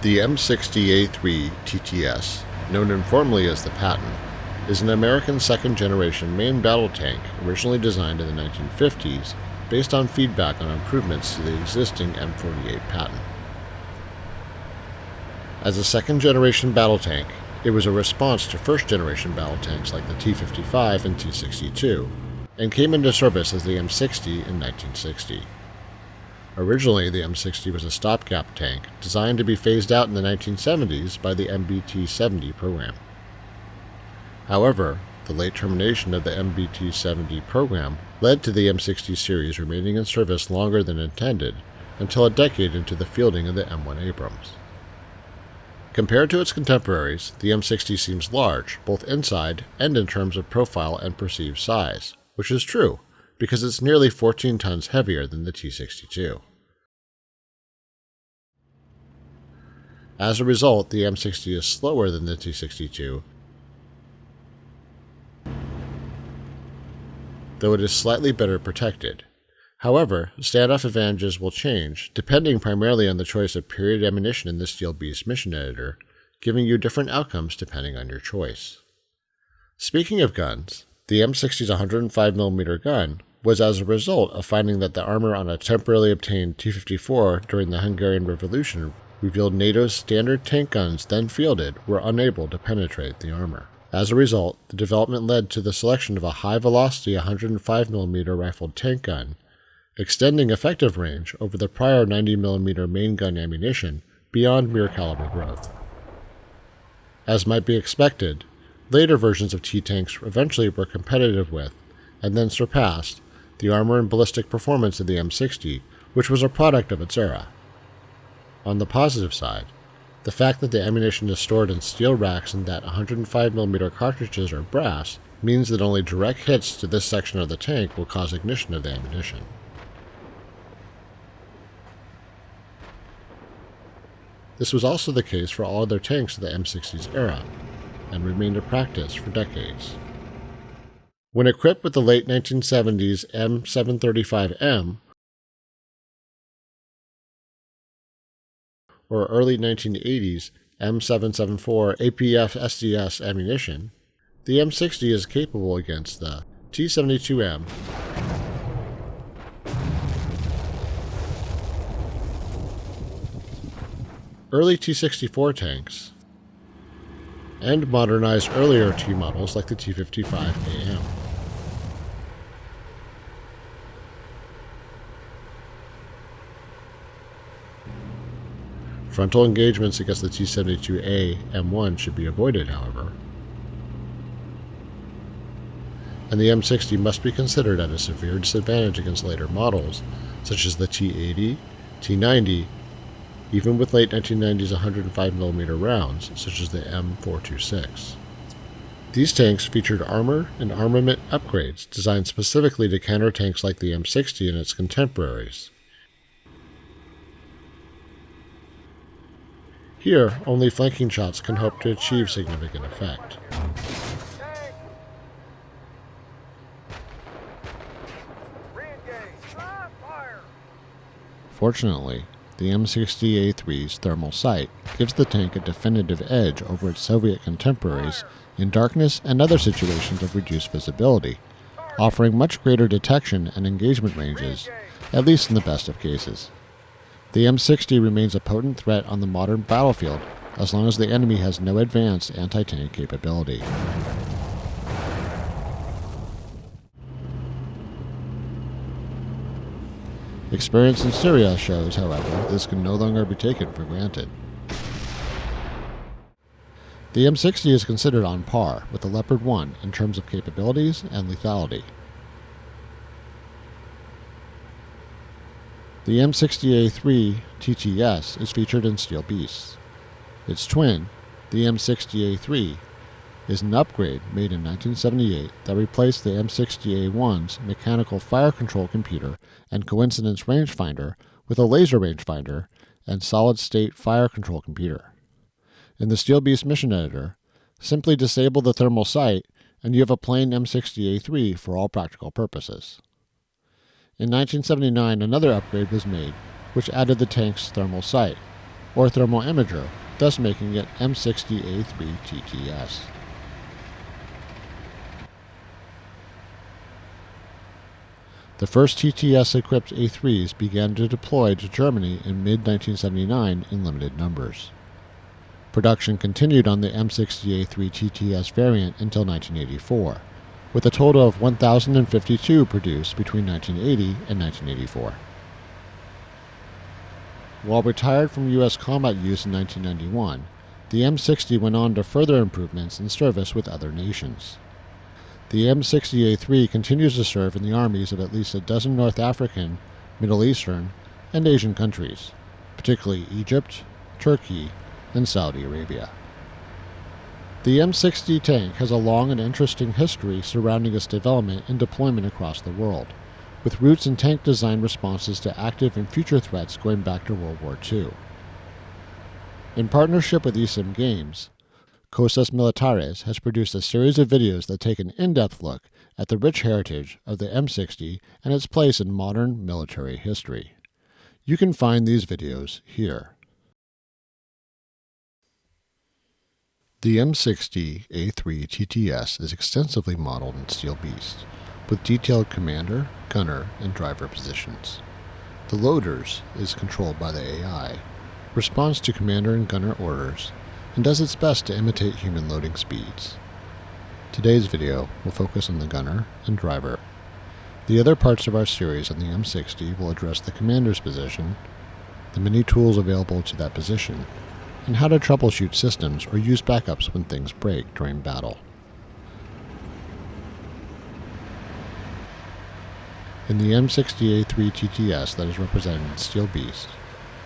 The M60A3 TTS, known informally as the Patton, is an American second-generation main battle tank originally designed in the 1950s based on feedback on improvements to the existing M48 Patton. As a second-generation battle tank, it was a response to first-generation battle tanks like the T-55 and T-62, and came into service as the M60 in 1960. Originally, the M60 was a stopgap tank designed to be phased out in the 1970s by the MBT-70 program. However, the late termination of the MBT-70 program led to the M60 series remaining in service longer than intended until a decade into the fielding of the M1 Abrams. Compared to its contemporaries, the M60 seems large, both inside and in terms of profile and perceived size, which is true, because it's nearly 14 tons heavier than the T-62. As a result, the M60 is slower than the T-62, though it is slightly better protected. However, standoff advantages will change, depending primarily on the choice of period ammunition in the Steel Beast mission editor, giving you different outcomes depending on your choice. Speaking of guns, the M60's 105mm gun was as a result of finding that the armor on a temporarily obtained T-54 during the Hungarian Revolution revealed NATO's standard tank guns then fielded were unable to penetrate the armor. As a result, the development led to the selection of a high-velocity 105mm rifled tank gun, extending effective range over the prior 90mm main gun ammunition beyond mere caliber growth. As might be expected, later versions of T-tanks eventually were competitive with, and then surpassed, the armor and ballistic performance of the M60, which was a product of its era. On the positive side, the fact that the ammunition is stored in steel racks and that 105mm cartridges are brass means that only direct hits to this section of the tank will cause ignition of the ammunition. This was also the case for all other tanks of the M60's era, and remained a practice for decades. When equipped with the late 1970s M735M or early 1980s M774 APF SDS ammunition, the M60 is capable against the T-72M, early T-64 tanks, and modernized earlier T models like the T-55AM. Frontal engagements against the T-72A M1 should be avoided, however, and the M60 must be considered at a severe disadvantage against later models, such as the T-80, T-90, even with late 1990s 105mm rounds, such as the M426. These tanks featured armor and armament upgrades designed specifically to counter tanks like the M60 and its contemporaries. Here, only flanking shots can hope to achieve significant effect. Fortunately, the M60A3's thermal sight gives the tank a definitive edge over its Soviet contemporaries in darkness and other situations of reduced visibility, offering much greater detection and engagement ranges, at least in the best of cases. The M60 remains a potent threat on the modern battlefield as long as the enemy has no advanced anti-tank capability. Experience in Syria shows, however, this can no longer be taken for granted. The M60 is considered on par with the Leopard 1 in terms of capabilities and lethality. The M60A3 TTS is featured in Steel Beasts. Its twin, the M60A3, is an upgrade made in 1978 that replaced the M60A1's mechanical fire control computer and coincidence rangefinder with a laser rangefinder and solid-state fire control computer. In the Steel Beast mission editor, simply disable the thermal sight and you have a plain M60A3 for all practical purposes. In 1979, another upgrade was made, which added the tank's thermal sight, or thermal imager, thus making it M60A3 TTS. The first TTS-equipped A3s began to deploy to Germany in mid-1979 in limited numbers. Production continued on the M60A3 TTS variant until 1984, with a total of 1,052 produced between 1980 and 1984. While retired from U.S. combat use in 1991, the M60 went on to further improvements in service with other nations. The M60A3 continues to serve in the armies of at least a dozen North African, Middle Eastern, and Asian countries, particularly Egypt, Turkey, and Saudi Arabia. The M60 tank has a long and interesting history surrounding its development and deployment across the world, with roots in tank design responses to active and future threats going back to World War II. In partnership with eSIM Games, Cosas Militares has produced a series of videos that take an in-depth look at the rich heritage of the M60 and its place in modern military history. You can find these videos here. The M60 A3 TTS is extensively modeled in Steel Beast, with detailed commander, gunner, and driver positions. The loaders is controlled by the AI, responds to commander and gunner orders, and does its best to imitate human loading speeds. Today's video will focus on the gunner and driver. The other parts of our series on the M60 will address the commander's position, the many tools available to that position, and how to troubleshoot systems or use backups when things break during battle. In the M60A3 TTS that is represented in Steel Beast,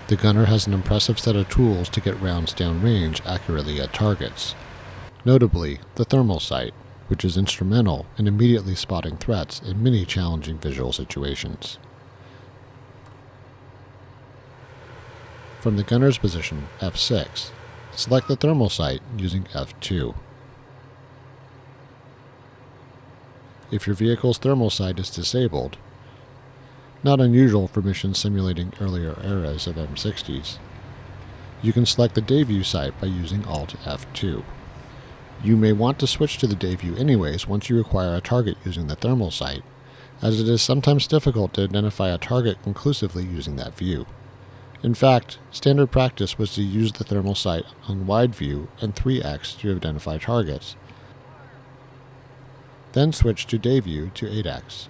the gunner has an impressive set of tools to get rounds downrange accurately at targets, notably the thermal sight, which is instrumental in immediately spotting threats in many challenging visual situations. From the gunner's position, F6, select the thermal sight using F2. If your vehicle's thermal sight is disabled, not unusual for missions simulating earlier eras of M60s, you can select the day view sight by using Alt F2. You may want to switch to the day view anyways once you acquire a target using the thermal sight, as it is sometimes difficult to identify a target conclusively using that view. In fact, standard practice was to use the thermal sight on wide view and 3x to identify targets, then switch to day view to 8x.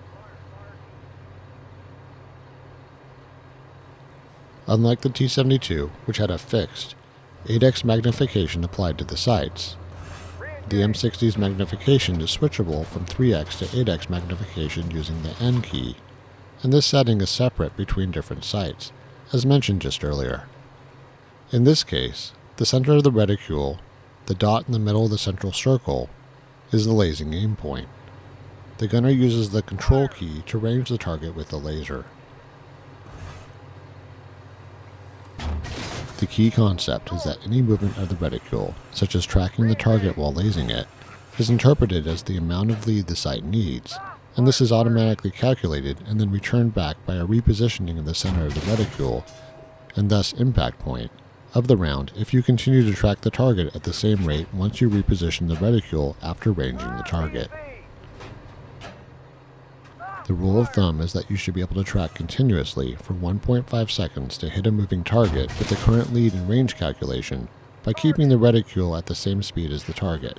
Unlike the T-72, which had a fixed 8x magnification applied to the sights, the M60's magnification is switchable from 3x to 8x magnification using the N key, and this setting is separate between different sights, as mentioned just earlier. In this case, the center of the reticule, the dot in the middle of the central circle, is the lasing aim point. The gunner uses the control key to range the target with the laser. The key concept is that any movement of the reticule, such as tracking the target while lasing it, is interpreted as the amount of lead the sight needs, and this is automatically calculated and then returned back by a repositioning of the center of the reticule, and thus impact point, of the round if you continue to track the target at the same rate once you reposition the reticule after ranging the target. The rule of thumb is that you should be able to track continuously for 1.5 seconds to hit a moving target with the current lead and range calculation by keeping the reticule at the same speed as the target.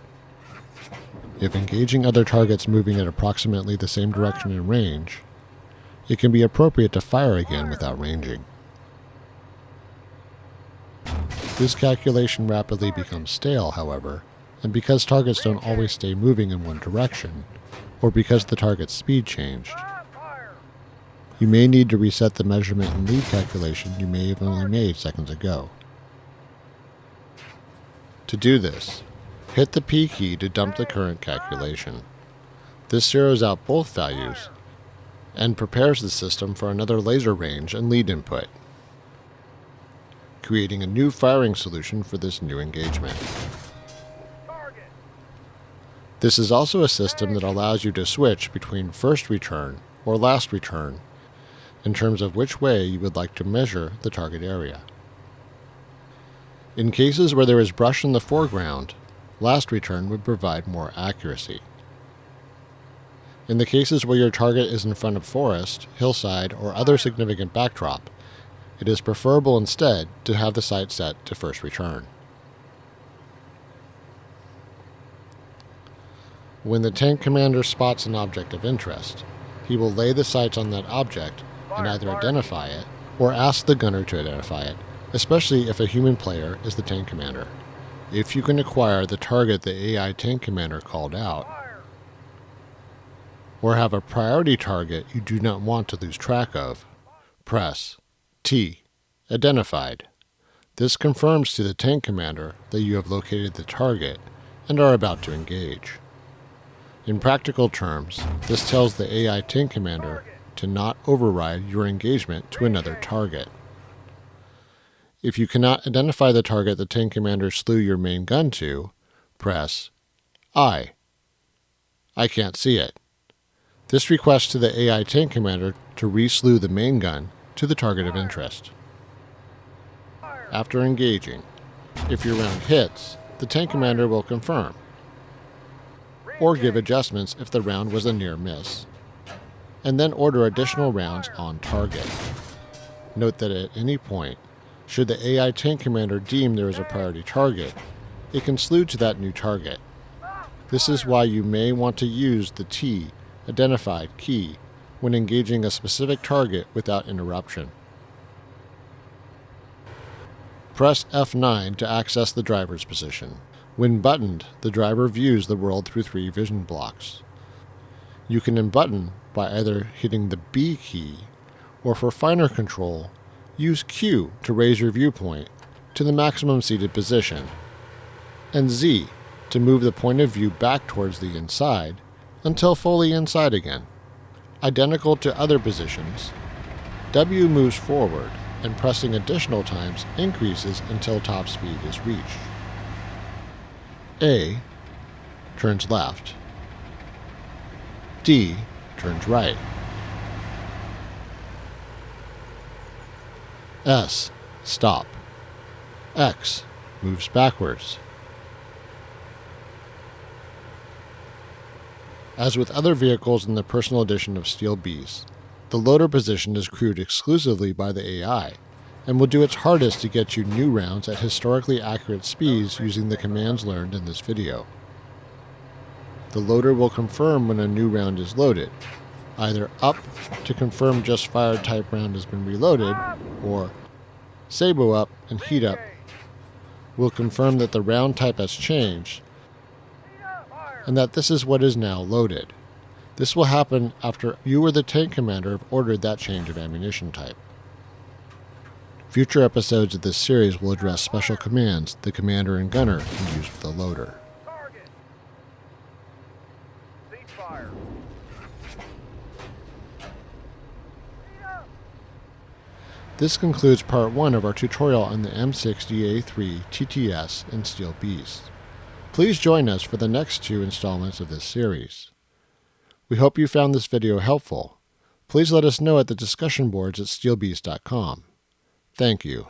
If engaging other targets moving at approximately the same direction and range, it can be appropriate to fire again without ranging. This calculation rapidly becomes stale, however, and because targets don't always stay moving in one direction, or because the target's speed changed, you may need to reset the measurement and lead calculation you may have only made seconds ago. To do this, hit the P key to dump the current calculation. This zeroes out both values and prepares the system for another laser range and lead input, creating a new firing solution for this new engagement. This is also a system that allows you to switch between first return or last return in terms of which way you would like to measure the target area. In cases where there is brush in the foreground, last return would provide more accuracy. In the cases where your target is in front of forest, hillside, or other significant backdrop, it is preferable instead to have the sight set to first return. When the tank commander spots an object of interest, he will lay the sights on that object and either identify it or ask the gunner to identify it, especially if a human player is the tank commander. If you can acquire the target the AI tank commander called out, or have a priority target you do not want to lose track of, press T, identified. This confirms to the tank commander that you have located the target and are about to engage. In practical terms, this tells the AI tank commander to not override your engagement to another target. If you cannot identify the target the tank commander slew your main gun to, press I. I can't see it. This requests to the AI tank commander to re-slew the main gun to the target of interest. After engaging, if your round hits, the tank commander will confirm, or give adjustments if the round was a near miss, and then order additional rounds on target. Note that at any point, should the AI tank commander deem there is a priority target, it can slew to that new target. This is why you may want to use the T identified key when engaging a specific target without interruption. Press F9 to access the driver's position. When buttoned, the driver views the world through 3 vision blocks. You can unbutton by either hitting the B key, or for finer control, use Q to raise your viewpoint to the maximum seated position, and Z to move the point of view back towards the inside until fully inside again. Identical to other positions, W moves forward, and pressing additional times increases until top speed is reached. A turns left. D turns right. S, stop. X moves backwards. As with other vehicles in the personal edition of Steel Beast, the loader position is crewed exclusively by the AI, and will do its hardest to get you new rounds at historically accurate speeds using the commands learned in this video. The loader will confirm when a new round is loaded, either up to confirm just fired type round has been reloaded, or Sabo up and heat up will confirm that the round type has changed and that this is what is now loaded. This will happen after you or the tank commander have ordered that change of ammunition type. Future episodes of this series will address special commands the commander and gunner can use with the loader. This concludes part 1 of our tutorial on the M60A3 TTS in Steel Beast. Please join us for the next 2 installments of this series. We hope you found this video helpful. Please let us know at the discussion boards at steelbeast.com. Thank you.